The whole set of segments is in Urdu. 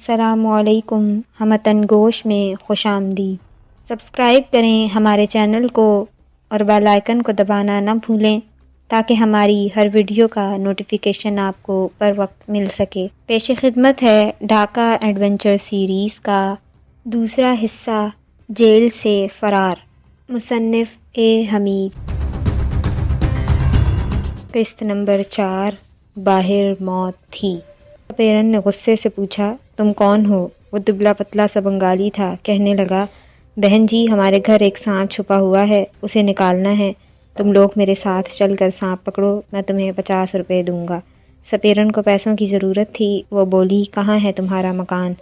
السلام علیکم ہمتن گوش میں خوش آمدید۔ سبسکرائب کریں ہمارے چینل کو اور بیل آئیکن کو دبانا نہ بھولیں تاکہ ہماری ہر ویڈیو کا نوٹیفیکیشن آپ کو پر وقت مل سکے۔ پیش خدمت ہے ڈھاکہ ایڈونچر سیریز کا دوسرا حصہ، جیل سے فرار، مصنف اے حمید۔ قسط نمبر 4، باہر موت تھی۔ سپیرن نے غصے سے پوچھا، تم کون ہو؟ وہ دبلا پتلا سا بنگالی تھا۔ کہنے لگا، بہن جی ہمارے گھر ایک سانپ چھپا ہوا ہے، اسے نکالنا ہے۔ تم لوگ میرے ساتھ چل کر سانپ پکڑو، میں تمہیں 50 روپے دوں گا۔ سپیرن کو پیسوں کی ضرورت تھی۔ وہ بولی، کہاں ہے تمہارا مکان؟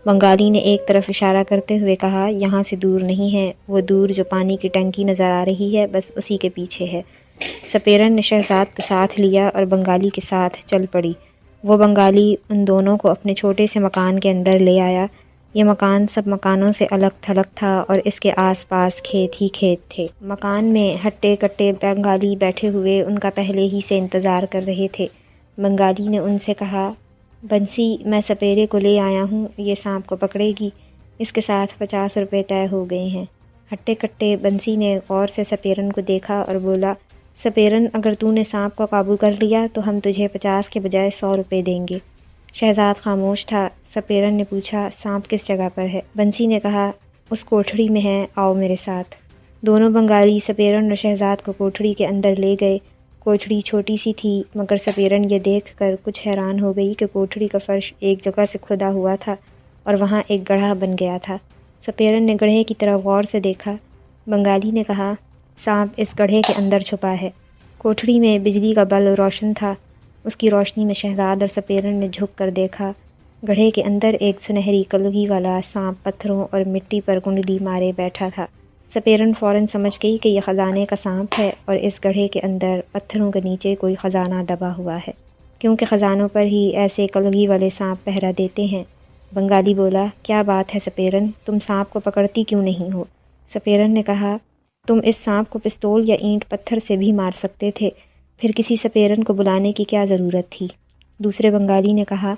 بنگالی نے ایک طرف اشارہ کرتے ہوئے کہا، یہاں سے دور نہیں ہے، وہ دور جو پانی کی ٹنکی نظر آ رہی ہے بس اسی کے پیچھے ہے۔ سپیرن نے شہزاد کو ساتھ لیا اور بنگالی کے ساتھ چل پڑی۔ وہ بنگالی ان دونوں کو اپنے چھوٹے سے مکان کے اندر لے آیا۔ یہ مکان سب مکانوں سے الگ تھلگ تھا اور اس کے آس پاس کھیت ہی کھیت تھے۔ مکان میں ہٹے کٹے بنگالی بیٹھے ہوئے ان کا پہلے ہی سے انتظار کر رہے تھے۔ بنگالی نے ان سے کہا، بنسی میں سپیرے کو لے آیا ہوں، یہ سانپ کو پکڑے گی، اس کے ساتھ 50 روپے طے ہو گئے ہیں۔ ہٹے کٹے بنسی نے غور سے سپیرن کو دیکھا اور بولا، سپیرن اگر تو نے سانپ کو قابو کر لیا تو ہم تجھے 50 کے بجائے 100 روپے دیں گے۔ شہزاد خاموش تھا۔ سپیرن نے پوچھا، سانپ کس جگہ پر ہے؟ بنسی نے کہا، اس کوٹھڑی میں ہے، آؤ میرے ساتھ۔ دونوں بنگالی سپیرن اور شہزاد کو کوٹھڑی کے اندر لے گئے۔ کوٹھڑی چھوٹی سی تھی مگر سپیرن یہ دیکھ کر کچھ حیران ہو گئی کہ کوٹھڑی کا فرش ایک جگہ سے کھدا ہوا تھا اور وہاں ایک گڑھا بن گیا تھا۔ سپیرن نے گڑھے کی طرف غور سے دیکھا۔ بنگالی نے کہا، سانپ اس گڑھے کے اندر چھپا ہے۔ کوٹھڑی میں بجلی کا بلب روشن تھا۔ اس کی روشنی میں شہزاد اور سپیرن نے جھک کر دیکھا۔ گڑھے کے اندر ایک سنہری کلگی والا سانپ پتھروں اور مٹی پر کنڈلی مارے بیٹھا تھا۔ سپیرن فوراً سمجھ گئی کہ یہ خزانے کا سانپ ہے اور اس گڑھے کے اندر پتھروں کے نیچے کوئی خزانہ دبا ہوا ہے، کیونکہ خزانوں پر ہی ایسے کلگی والے سانپ پہرا دیتے ہیں۔ بنگالی بولا، کیا بات ہے سپیرن، تم سانپ کو پکڑتی کیوں نہیں ہو؟ سپیرن نے کہا، تم اس سانپ کو پستول یا اینٹ پتھر سے بھی مار سکتے تھے، پھر کسی سپیرن کو بلانے کی کیا ضرورت تھی؟ دوسرے بنگالی نے کہا،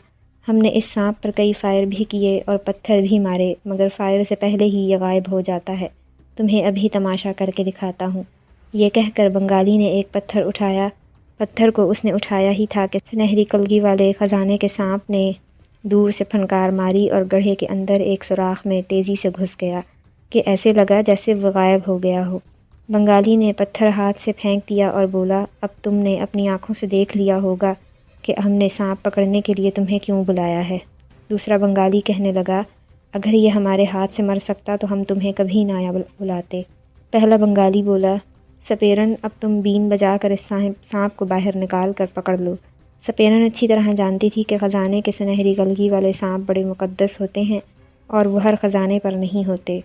ہم نے اس سانپ پر کئی فائر بھی کیے اور پتھر بھی مارے مگر فائر سے پہلے ہی یہ غائب ہو جاتا ہے، تمہیں ابھی تماشا کر کے دکھاتا ہوں۔ یہ کہہ کر بنگالی نے ایک پتھر اٹھایا۔ پتھر کو اس نے اٹھایا ہی تھا کہ سنہری کلگی والے خزانے کے سانپ نے دور سے پھنکار ماری اور گڑھے کے اندر ایک سوراخ میں تیزی سے گھس گیا کہ ایسے لگا جیسے وہ غائب ہو گیا ہو۔ بنگالی نے پتھر ہاتھ سے پھینک دیا اور بولا، اب تم نے اپنی آنکھوں سے دیکھ لیا ہوگا کہ ہم نے سانپ پکڑنے کے لیے تمہیں کیوں بلایا ہے۔ دوسرا بنگالی کہنے لگا، اگر یہ ہمارے ہاتھ سے مر سکتا تو ہم تمہیں کبھی نہ بلاتے۔ پہلا بنگالی بولا، سپیرن اب تم بین بجا کر اس سانپ کو باہر نکال کر پکڑ لو۔ سپیرن اچھی طرح جانتی تھی کہ خزانے کے سنہری کلگی والے سانپ بڑے مقدس ہوتے ہیں اور وہ ہر خزانے پر نہیں ہوتے،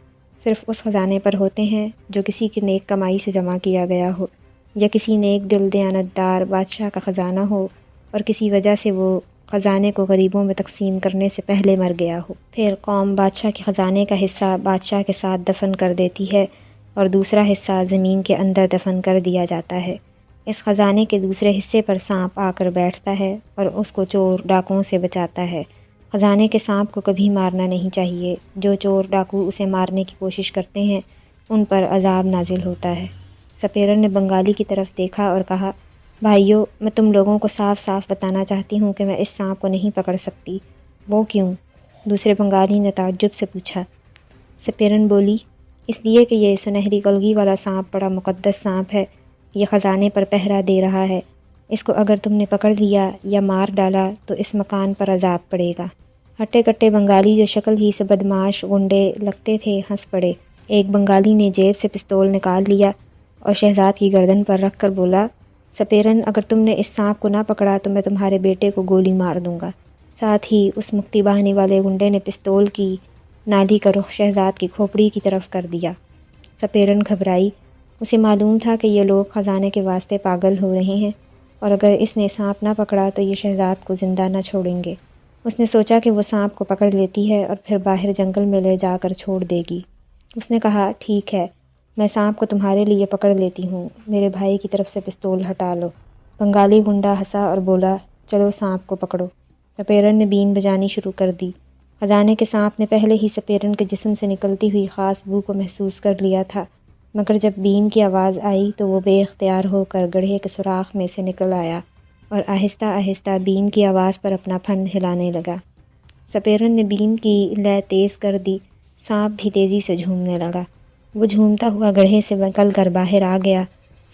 صرف اس خزانے پر ہوتے ہیں جو کسی کی نیک کمائی سے جمع کیا گیا ہو، یا کسی نیک دل دیانتدار بادشاہ کا خزانہ ہو اور کسی وجہ سے وہ خزانے کو غریبوں میں تقسیم کرنے سے پہلے مر گیا ہو۔ پھر قوم بادشاہ کے خزانے کا حصہ بادشاہ کے ساتھ دفن کر دیتی ہے اور دوسرا حصہ زمین کے اندر دفن کر دیا جاتا ہے۔ اس خزانے کے دوسرے حصے پر سانپ آ کر بیٹھتا ہے اور اس کو چور ڈاکوؤں سے بچاتا ہے۔ خزانے کے سانپ کو کبھی مارنا نہیں چاہیے۔ جو چور ڈاکو اسے مارنے کی کوشش کرتے ہیں ان پر عذاب نازل ہوتا ہے۔ سپیرن نے بنگالی کی طرف دیکھا اور کہا، بھائیو، میں تم لوگوں کو صاف صاف بتانا چاہتی ہوں کہ میں اس سانپ کو نہیں پکڑ سکتی۔ وہ کیوں؟ دوسرے بنگالی نے تعجب سے پوچھا۔ سپیرن بولی، اس لیے کہ یہ سنہری کلگی والا سانپ بڑا مقدس سانپ ہے، یہ خزانے پر پہرا دے رہا ہے، اس کو اگر تم نے پکڑ لیا یا مار ڈالا تو اس مکان پر عذاب پڑے گا۔ ہٹے کٹے بنگالی جو شکل ہی سے بدمعاش غنڈے لگتے تھے ہنس پڑے۔ ایک بنگالی نے جیب سے پستول نکال لیا اور شہزاد کی گردن پر رکھ کر بولا، سپیرن اگر تم نے اس سانپ کو نہ پکڑا تو میں تمہارے بیٹے کو گولی مار دوں گا۔ ساتھ ہی اس مکتی باہنی والے غنڈے نے پستول کی نالی کا رخ شہزاد کی کھوپڑی کی طرف کر دیا۔ سپیرن گھبرائی۔ اسے معلوم تھا کہ یہ لوگ خزانے کے واسطے پاگل ہو رہے ہیں اور اگر اس نے سانپ نہ پکڑا تو یہ شہزاد کو زندہ نہ چھوڑیں گے۔ اس نے سوچا کہ وہ سانپ کو پکڑ لیتی ہے اور پھر باہر جنگل میں لے جا کر چھوڑ دے گی۔ اس نے کہا، ٹھیک ہے، میں سانپ کو تمہارے لیے پکڑ لیتی ہوں، میرے بھائی کی طرف سے پستول ہٹا لو۔ بنگالی غنڈا ہنسا اور بولا، چلو سانپ کو پکڑو۔ سپیرن نے بین بجانی شروع کر دی۔ خزانے کے سانپ نے پہلے ہی سپیرن کے جسم سے نکلتی ہوئی خاص بو کو محسوس کر لیا تھا، مگر جب بین کی آواز آئی تو وہ بے اختیار ہو کر گڑھے کے سوراخ میں سے نکل آیا اور آہستہ آہستہ بین کی آواز پر اپنا پھن ہلانے لگا۔ سپیرن نے بین کی لے تیز کر دی، سانپ بھی تیزی سے جھومنے لگا۔ وہ جھومتا ہوا گڑھے سے نکل کر باہر آ گیا۔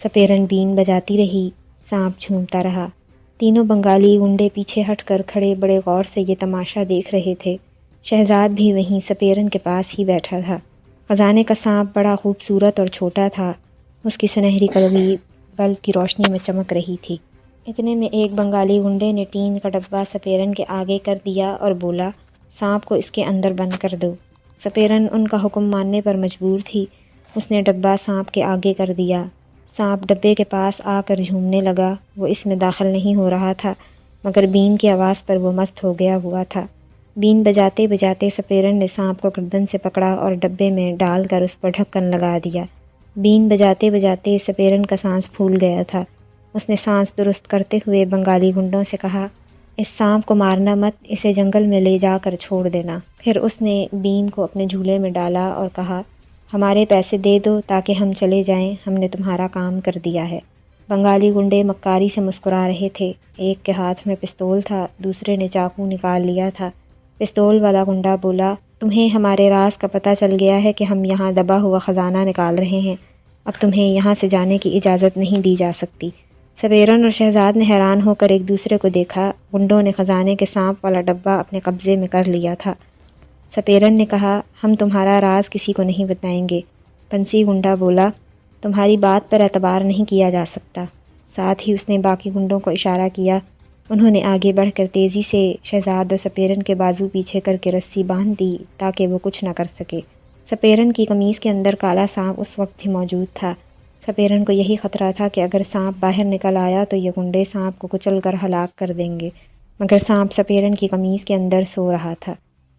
سپیرن بین بجاتی رہی، سانپ جھومتا رہا۔ تینوں بنگالی گنڈے پیچھے ہٹ کر کھڑے بڑے غور سے یہ تماشا دیکھ رہے تھے۔ شہزاد بھی وہیں سپیرن کے پاس ہی بیٹھا تھا۔ خزانے کا سانپ بڑا خوبصورت اور چھوٹا تھا، اس کی سنہری کلگی بلب کی روشنی میں چمک رہی تھی۔ اتنے میں ایک بنگالی گنڈے نے ٹین کا ڈبہ سپیرن کے آگے کر دیا اور بولا، سانپ کو اس کے اندر بند کر دو۔ سپیرن ان کا حکم ماننے پر مجبور تھی۔ اس نے ڈبہ سانپ کے آگے کر دیا۔ سانپ ڈبے کے پاس آ کر جھومنے لگا۔ وہ اس میں داخل نہیں ہو رہا تھا، مگر بین کی آواز پر وہ مست ہو گیا ہوا تھا۔ بین بجاتے بجاتے سپیرن نے سانپ کو گردن سے پکڑا اور ڈبے میں ڈال کر اس پر ڈھکن لگا دیا۔ بین بجاتے بجاتے سپیرن کا سانس پھول گیا تھا۔ اس نے سانس درست کرتے ہوئے بنگالی گنڈوں سے کہا، اس سانپ کو مارنا مت، اسے جنگل میں لے جا کر چھوڑ دینا۔ پھر اس نے بین کو اپنے جھولے میں ڈالا اور کہا، ہمارے پیسے دے دو تاکہ ہم چلے جائیں، ہم نے تمہارا کام کر دیا ہے۔ بنگالی گنڈے مکاری سے مسکرا رہے تھے۔ ایک کے ہاتھ میں پستول تھا، دوسرے نے چاقو نکال لیا تھا۔ پستول والا گنڈا بولا، تمہیں ہمارے راز کا پتہ چل گیا ہے کہ ہم یہاں دبا ہوا خزانہ نکال رہے ہیں، اب تمہیں یہاں سے جانے کی اجازت نہیں دی جا سکتی۔ سپیرن اور شہزاد نے حیران ہو کر ایک دوسرے کو دیکھا۔ گنڈوں نے خزانے کے سانپ والا ڈبہ اپنے قبضے میں کر لیا تھا۔ سپیرن نے کہا، ہم تمہارا راز کسی کو نہیں بتائیں گے۔ پنسی گنڈا بولا، تمہاری بات پر اعتبار نہیں کیا جا سکتا۔ ساتھ ہی اس نے باقی گنڈوں کو اشارہ کیا۔ انہوں نے آگے بڑھ کر تیزی سے شہزاد اور سپیرن کے بازو پیچھے کر کے رسی باندھ دی تاکہ وہ کچھ نہ کر سکے۔ سپیرن کی قمیص کے اندر کالا سانپ اس وقت بھی موجود تھا۔ سپیرن کو یہی خطرہ تھا کہ اگر سانپ باہر نکل آیا تو یہ گنڈے سانپ کو کچل کر ہلاک کر دیں گے، مگر سانپ سپیرن کی قمیص کے اندر سو رہا تھا۔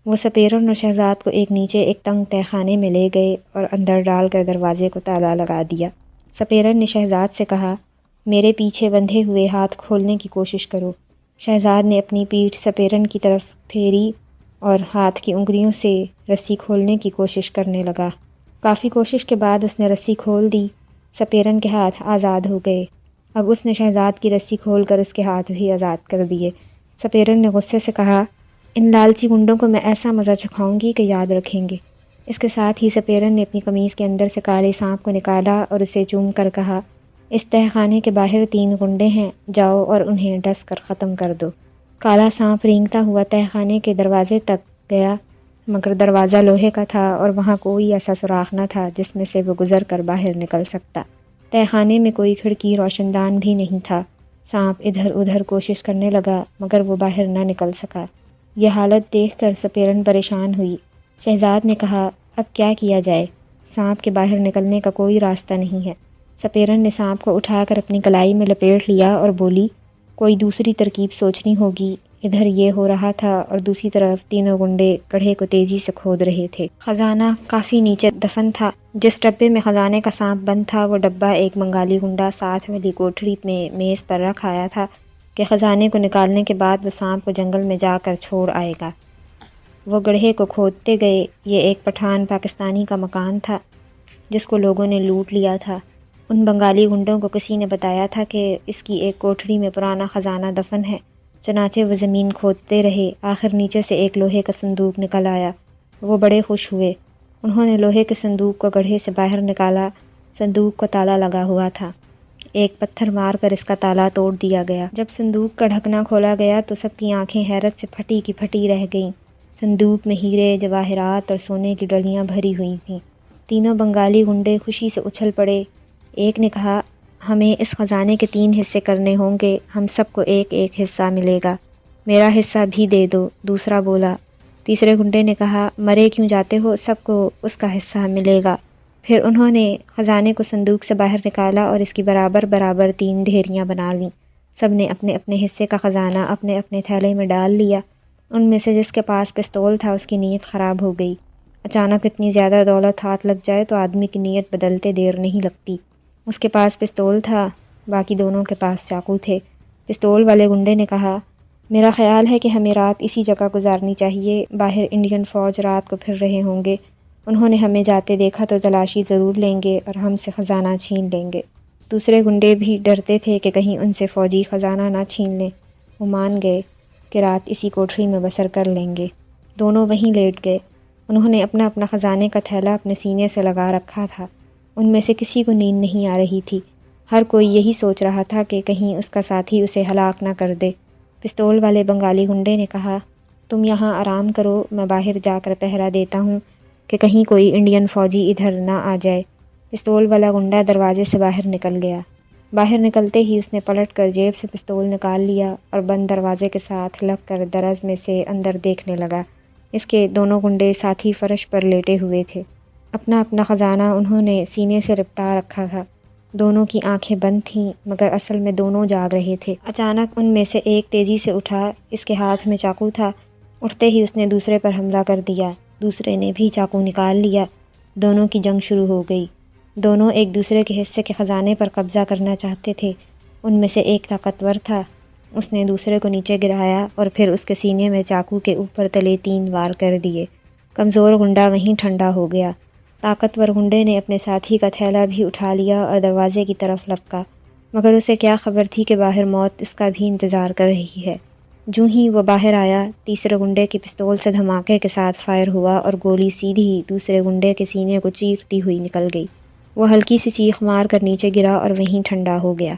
وہ سپیرن اور شہزاد کو ایک نیچے ایک تنگ تہ خانے میں لے گئے اور اندر ڈال کر دروازے کو تالا لگا دیا۔ سپیرن نے شہزاد سے کہا، میرے پیچھے بندھے ہوئے ہاتھ کھولنے کی کوشش کرو۔ شہزاد نے اپنی پیٹھ سپیرن کی طرف پھیری اور ہاتھ کی انگلیوں سے رسی کھولنے کی کوشش کرنے لگا۔ کافی کوشش کے بعد اس نے رسی کھول دی۔ سپیرن کے ہاتھ آزاد ہو گئے۔ اب اس نے شہزاد کی رسی کھول کر اس کے ہاتھ بھی آزاد کر دیے۔ سپیرن نے غصے سے کہا، ان لالچی گنڈوں کو میں ایسا مزہ چکھاؤں گی کہ یاد رکھیں گے۔ اس کے ساتھ ہی سپیرن نے اپنی قمیص کے اندر سے کالے سانپ کو نکالا اور اسے چوم کر کہا، اس تہ خانے کے باہر 3 گنڈے ہیں، جاؤ اور انہیں ڈس کر ختم کر دو۔ کالا سانپ رینگتا ہوا تہ خانے کے دروازے تک گیا، مگر دروازہ لوہے کا تھا اور وہاں کوئی ایسا سوراخ نہ تھا جس میں سے وہ گزر کر باہر نکل سکتا۔ تہ خانے میں کوئی کھڑکی روشن دان بھی نہیں تھا۔ سانپ ادھر ادھر کوشش کرنے لگا مگر وہ باہر نہ نکل سکا۔ یہ حالت دیکھ کر سپیرن پریشان ہوئی۔ شہزاد نے کہا، اب کیا کیا جائے؟ سانپ کے باہر نکلنے کا کوئی راستہ نہیں ہے۔ سپیرن نے سانپ کو اٹھا کر اپنی کلائی میں لپیٹ لیا اور بولی، کوئی دوسری ترکیب سوچنی ہوگی۔ ادھر یہ ہو رہا تھا اور دوسری طرف تینوں گنڈے گڑھے کو تیزی سے کھود رہے تھے۔ خزانہ کافی نیچے دفن تھا۔ جس ڈبے میں خزانے کا سانپ بند تھا وہ ڈبہ ایک بنگالی گنڈا ساتھ والی کوٹھری میں میز پر رکھ آیا تھا کہ خزانے کو نکالنے کے بعد وہ سانپ کو جنگل میں جا کر چھوڑ آئے گا۔ وہ گڑھے کو کھودتے گئے۔ یہ ایک پٹھان پاکستانی کا مکان تھا جس کو لوگوں نے لوٹ لیا تھا۔ ان بنگالی گنڈوں کو کسی نے بتایا تھا کہ اس کی ایک کوٹھری میں پرانا خزانہ دفن ہے، چنانچہ وہ زمین کھودتے رہے۔ آخر نیچے سے ایک لوہے کا صندوق نکل آیا۔ وہ بڑے خوش ہوئے۔ انہوں نے لوہے کے صندوق کو گڑھے سے باہر نکالا۔ صندوق کو تالا لگا ہوا تھا۔ ایک پتھر مار کر اس کا تالا توڑ دیا گیا۔ جب صندوق کا ڈھکنا کھولا گیا تو سب کی آنکھیں حیرت سے پھٹی کی پھٹی رہ گئیں۔ صندوق میں ہیرے، جواہرات اور سونے کی ڈلیاں بھری ہوئی تھیں۔ تینوں بنگالی گنڈے خوشی سے اچھل پڑے۔ ایک نے کہا، ہمیں اس خزانے کے 3 حصے کرنے ہوں گے، ہم سب کو ایک ایک حصہ ملے گا۔ میرا حصہ بھی دے دو، دوسرا بولا۔ تیسرے گنڈے نے کہا، مرے کیوں جاتے ہو، سب کو اس کا حصہ ملے گا۔ پھر انہوں نے خزانے کو صندوق سے باہر نکالا اور اس کی برابر برابر 3 ڈھیریاں بنا لیں۔ سب نے اپنے اپنے حصے کا خزانہ اپنے اپنے تھیلے میں ڈال لیا۔ ان میں سے جس کے پاس پستول تھا اس کی نیت خراب ہو گئی۔ اچانک اتنی زیادہ دولت ہاتھ لگ جائے تو آدمی کی نیت بدلتے دیر نہیں لگتی۔ اس کے پاس پستول تھا، باقی دونوں کے پاس چاقو تھے۔ پستول والے گنڈے نے کہا، میرا خیال ہے کہ ہمیں رات اسی جگہ گزارنی چاہیے، باہر انڈین فوج رات کو پھر رہے ہوں گے، انہوں نے ہمیں جاتے دیکھا تو تلاشی ضرور لیں گے اور ہم سے خزانہ چھین لیں گے۔ دوسرے گنڈے بھی ڈرتے تھے کہ کہیں ان سے فوجی خزانہ نہ چھین لیں۔ وہ مان گئے کہ رات اسی کوٹھری میں بسر کر لیں گے۔ دونوں وہیں لیٹ گئے۔ انہوں نے اپنا اپنا خزانے کا تھیلا اپنے سینے سے لگا رکھا تھا۔ ان میں سے کسی کو نیند نہیں آ رہی تھی۔ ہر کوئی یہی سوچ رہا تھا کہ کہیں اس کا ساتھی اسے ہلاک نہ کر دے۔ پستول والے بنگالی گنڈے نے کہا، تم یہاں آرام کرو، میں باہر جا کر پہرا دیتا ہوں کہ کہیں کوئی انڈین فوجی ادھر نہ آ جائے۔ پستول والا گنڈا دروازے سے باہر نکل گیا۔ باہر نکلتے ہی اس نے پلٹ کر جیب سے پستول نکال لیا اور بند دروازے کے ساتھ لگ کر درز میں سے اندر دیکھنے لگا۔ اس کے دونوں گنڈے ساتھی فرش پر لیٹے ہوئے تھے۔ اپنا اپنا خزانہ انہوں نے سینے سے لپٹا رکھا تھا۔ دونوں کی آنکھیں بند تھیں مگر اصل میں دونوں جاگ رہے تھے۔ اچانک ان میں سے ایک تیزی سے اٹھا، اس کے ہاتھ میں چاقو تھا۔ اٹھتے ہی اس نے دوسرے پر حملہ کر دیا۔ دوسرے نے بھی چاقو نکال لیا۔ دونوں کی جنگ شروع ہو گئی۔ دونوں ایک دوسرے کے حصے کے خزانے پر قبضہ کرنا چاہتے تھے۔ ان میں سے ایک طاقتور تھا۔ اس نے دوسرے کو نیچے گرایا اور پھر اس کے سینے میں چاقو کے اوپر تلے 3 وار کر دیے۔ کمزور گنڈا وہیں ٹھنڈا ہو گیا۔ طاقتور گنڈے نے اپنے ساتھی کا تھیلا بھی اٹھا لیا اور دروازے کی طرف لپکا، مگر اسے کیا خبر تھی کہ باہر موت اس کا بھی انتظار کر رہی ہے۔ جوں ہی وہ باہر آیا، تیسرے گنڈے کی پستول سے دھماکے کے ساتھ فائر ہوا اور گولی سیدھی دوسرے گنڈے کے سینے کو چیرتی ہوئی نکل گئی۔ وہ ہلکی سی چیخ مار کر نیچے گرا اور وہیں ٹھنڈا ہو گیا۔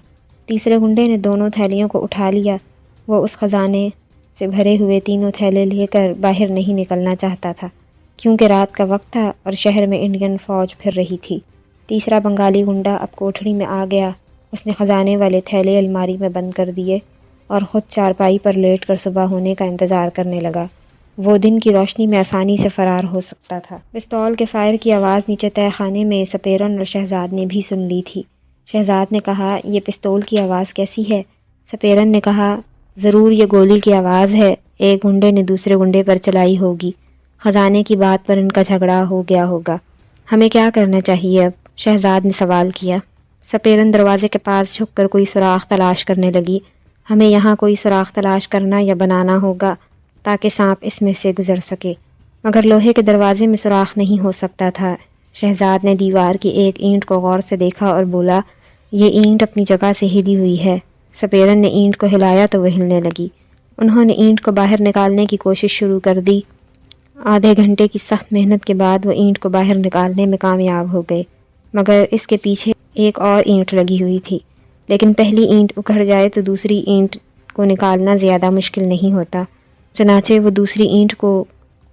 تیسرے گنڈے نے دونوں تھیلیوں کو اٹھا لیا۔ وہ اس خزانے سے بھرے ہوئے تینوں تھیلے لے کر باہر نہیں نکلنا چاہتا تھا، کیونکہ رات کا وقت تھا اور شہر میں انڈین فوج پھر رہی تھی۔ تیسرا بنگالی گنڈا اب کوٹھڑی میں آ گیا۔ اس نے خزانے والے تھیلے الماری میں بند کر دیے اور خود چارپائی پر لیٹ کر صبح ہونے کا انتظار کرنے لگا۔ وہ دن کی روشنی میں آسانی سے فرار ہو سکتا تھا۔ پستول کے فائر کی آواز نیچے تہہ خانے میں سپیرن اور شہزاد نے بھی سن لی تھی۔ شہزاد نے کہا، یہ پستول کی آواز کیسی ہے؟ سپیرن نے کہا، ضرور یہ گولی کی آواز ہے، ایک گنڈے نے دوسرے گنڈے پر چلائی ہوگی۔ خزانے کی بات پر ان کا جھگڑا ہو گیا ہوگا۔ ہمیں کیا کرنا چاہیے اب؟ شہزاد نے سوال کیا۔ سپیرن دروازے کے پاس جھک کر کوئی سوراخ تلاش کرنے لگی۔ ہمیں یہاں کوئی سوراخ تلاش کرنا یا بنانا ہوگا تاکہ سانپ اس میں سے گزر سکے، مگر لوہے کے دروازے میں سوراخ نہیں ہو سکتا تھا۔ شہزاد نے دیوار کی ایک اینٹ کو غور سے دیکھا اور بولا، یہ اینٹ اپنی جگہ سے ہلی ہوئی ہے۔ سپیرن نے اینٹ کو ہلایا تو وہ ہلنے لگی۔ انہوں نے اینٹ کو باہر نکالنے کی کوشش شروع کر دی۔ آدھے گھنٹے کی سخت محنت کے بعد وہ اینٹ کو باہر نکالنے میں کامیاب ہو گئے، مگر اس کے پیچھے ایک اور اینٹ لگی ہوئی تھی۔ لیکن پہلی اینٹ اکھڑ جائے تو دوسری اینٹ کو نکالنا زیادہ مشکل نہیں ہوتا، چنانچہ وہ دوسری اینٹ کو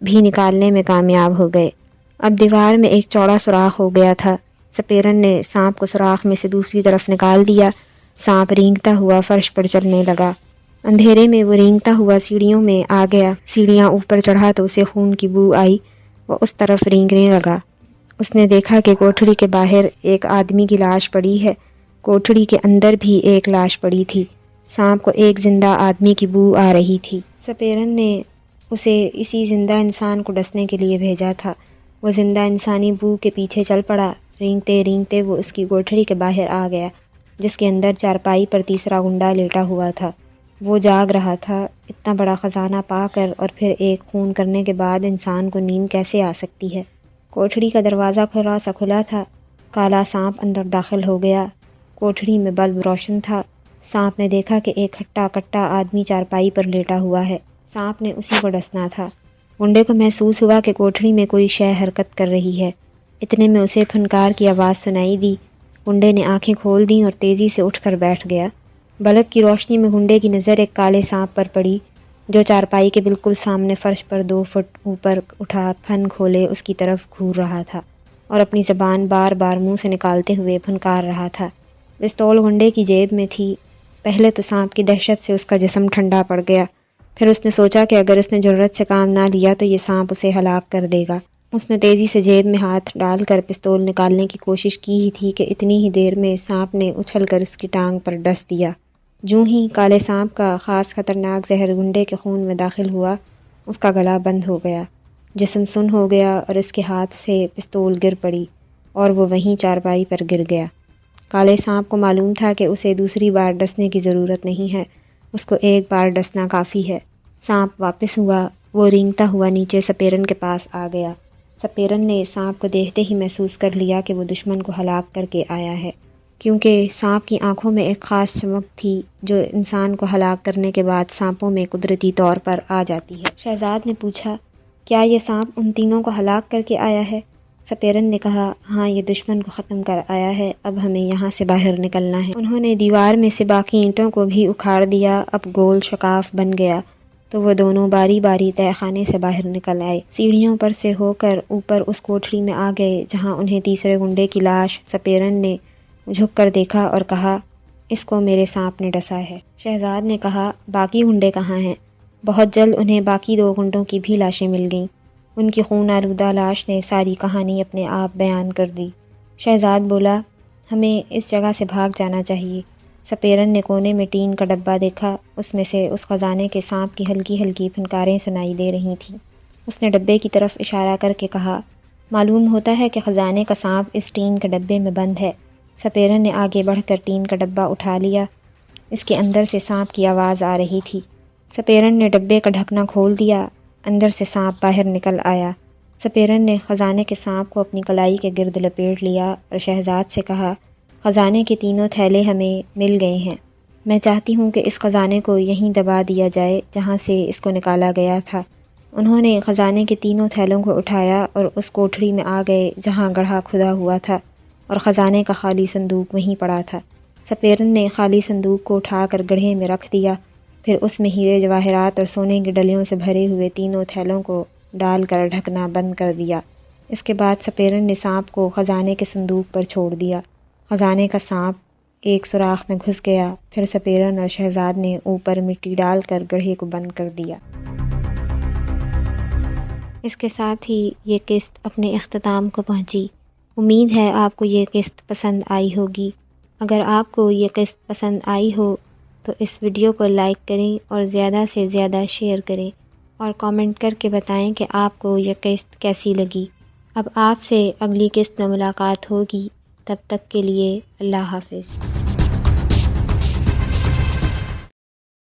بھی نکالنے میں کامیاب ہو گئے۔ اب دیوار میں ایک چوڑا سوراخ ہو گیا تھا۔ سپیرن نے سانپ کو سوراخ میں سے دوسری طرف نکال دیا۔ سانپ رینگتا ہوا فرش پر چلنے لگا۔ اندھیرے میں وہ رینگتا ہوا سیڑھیوں میں آ گیا۔ سیڑھیاں اوپر چڑھا تو اسے خون کی بو آئی۔ وہ اس طرف رینگنے لگا۔ اس نے دیکھا کہ کوٹھڑی کے باہر ایک آدمی کی لاش پڑی ہے۔ کوٹھڑی کے اندر بھی ایک لاش پڑی تھی۔ سانپ کو ایک زندہ آدمی کی بو آ رہی تھی۔ سپیرن نے اسے اسی زندہ انسان کو ڈسنے کے لیے بھیجا تھا۔ وہ زندہ انسانی بو کے پیچھے چل پڑا۔ رینگتے رینگتے وہ اس کی کوٹھڑی کے باہر آ گیا، جس کے اندر چارپائی پر تیسرا گنڈا لیٹا ہوا تھا۔ وہ جاگ رہا تھا۔ اتنا بڑا خزانہ پا کر اور پھر ایک خون کرنے کے بعد انسان کو نیند کیسے آ سکتی ہے؟ کوٹھڑی کا دروازہ تھوڑا سا کھلا تھا۔ کالا سانپ اندر داخل ہو گیا۔ کوٹھڑی میں بلب روشن تھا۔ سانپ نے دیکھا کہ ایک ہٹا کٹا آدمی چارپائی پر لیٹا ہوا ہے۔ سانپ نے اسی کو ڈسنا تھا۔ گنڈے کو محسوس ہوا کہ کوٹھڑی میں کوئی شے حرکت کر رہی ہے۔ اتنے میں اسے پھنکار کی آواز سنائی دی۔ گنڈے نے آنکھیں کھول دیں اور تیزی سے اٹھ کر بیٹھ گیا۔ بلب کی روشنی میں گنڈے کی نظر ایک کالے سانپ پر پڑی، جو چارپائی کے بالکل سامنے فرش پر 2 فٹ اوپر اٹھا پھن کھولے اس کی طرف گھور رہا تھا اور اپنی زبان بار بار منہ سے نکالتے ہوئے پھنکار رہا تھا۔ پستول گنڈے کی جیب میں تھی۔ پہلے تو سانپ کی دہشت سے اس کا جسم ٹھنڈا پڑ گیا، پھر اس نے سوچا کہ اگر اس نے جرأت سے کام نہ لیا تو یہ سانپ اسے ہلاک کر دے گا۔ اس نے تیزی سے جیب میں ہاتھ ڈال کر پستول نکالنے کی کوشش کی ہی تھی کہ اتنی ہی دیر میں سانپ نے اچھل کر اس کی ٹانگ پر ڈس دیا۔ جوں ہی کالے سانپ کا خاص خطرناک زہر گنڈے کے خون میں داخل ہوا، اس کا گلا بند ہو گیا، جسم سن ہو گیا اور اس کے ہاتھ سے پستول گر پڑی اور وہ وہیں چارپائی پر گر گیا۔ کالے سانپ کو معلوم تھا کہ اسے دوسری بار ڈسنے کی ضرورت نہیں ہے۔ اس کو ایک بار ڈسنا کافی ہے۔ سانپ واپس ہوا، وہ رینگتا ہوا نیچے سپیرن کے پاس آ گیا۔ سپیرن نے سانپ کو دیکھتے ہی محسوس کر لیا کہ وہ دشمن کو ہلاک کر کے آیا ہے، کیونکہ سانپ کی آنکھوں میں ایک خاص چمک تھی جو انسان کو ہلاک کرنے کے بعد سانپوں میں قدرتی طور پر آ جاتی ہے۔ شہزاد نے پوچھا، کیا یہ سانپ ان تینوں کو ہلاک کر کے آیا ہے؟ سپیرن نے کہا، ہاں، یہ دشمن کو ختم کر آیا ہے، اب ہمیں یہاں سے باہر نکلنا ہے۔ انہوں نے دیوار میں سے باقی اینٹوں کو بھی اکھاڑ دیا، اب گول شکاف بن گیا تو وہ دونوں باری باری تہہ خانے سے باہر نکل آئے، سیڑھیوں پر سے ہو کر اوپر اس کوٹھری میں آ گئے جہاں انہیں تیسرے گنڈے کی لاش سپیرن نے جھک کر دیکھا اور کہا، اس کو میرے سانپ نے ڈسا ہے۔ شہزاد نے کہا، باقی گنڈے کہاں ہیں؟ بہت جلد انہیں باقی 2 گنڈوں کی بھی لاشیں مل گئیں۔ ان کی خون آلودہ لاش نے ساری کہانی اپنے آپ بیان کر دی۔ شہزاد بولا، ہمیں اس جگہ سے بھاگ جانا چاہیے۔ سپیرن نے کونے میں ٹین کا ڈبہ دیکھا، اس میں سے اس خزانے کے سانپ کی ہلکی ہلکی پھنکاریں سنائی دے رہی تھیں۔ اس نے ڈبے کی طرف اشارہ کر کے کہا، معلوم ہوتا ہے کہ خزانے کا سانپ اس ٹین کے ڈبے میں بند ہے۔ سپیرن نے آگے بڑھ کر ٹین کا ڈبہ اٹھا لیا، اس کے اندر سے سانپ کی آواز آ رہی تھی۔ سپیرن نے ڈبے کا ڈھکنا کھول دیا، اندر سے سانپ باہر نکل آیا۔ سپیرن نے خزانے کے سانپ کو اپنی کلائی کے گرد لپیٹ لیا اور شہزاد سے کہا، خزانے کے تینوں تھیلے ہمیں مل گئے ہیں، میں چاہتی ہوں کہ اس خزانے کو یہیں دبا دیا جائے جہاں سے اس کو نکالا گیا تھا۔ انہوں نے خزانے کے تینوں تھیلوں کو اٹھایا اور اس کوٹھری میں آ گئے جہاں گڑھا کھدا ہوا تھا اور خزانے کا خالی صندوق وہیں پڑا تھا۔ سپیرن نے خالی صندوق کو اٹھا کر گڑھے میں رکھ دیا، پھر اس میں ہیرے جواہرات اور سونے کی ڈلیوں سے بھرے ہوئے تینوں تھیلوں کو ڈال کر ڈھکنا بند کر دیا۔ اس کے بعد سپیرن نے سانپ کو خزانے کے صندوق پر چھوڑ دیا۔ خزانے کا سانپ ایک سوراخ میں گھس گیا، پھر سپیرن اور شہزاد نے اوپر مٹی ڈال کر گڑھے کو بند کر دیا۔ اس کے ساتھ ہی یہ قسط اپنے اختتام کو پہنچی۔ امید ہے آپ کو یہ قسط پسند آئی ہوگی۔ اگر آپ کو یہ قسط پسند آئی ہو تو اس ویڈیو کو لائک کریں اور زیادہ سے زیادہ شیئر کریں اور کامنٹ کر کے بتائیں کہ آپ کو یہ قسط کیسی لگی۔ اب آپ سے اگلی قسط میں ملاقات ہوگی، تب تک کے لیے اللہ حافظ۔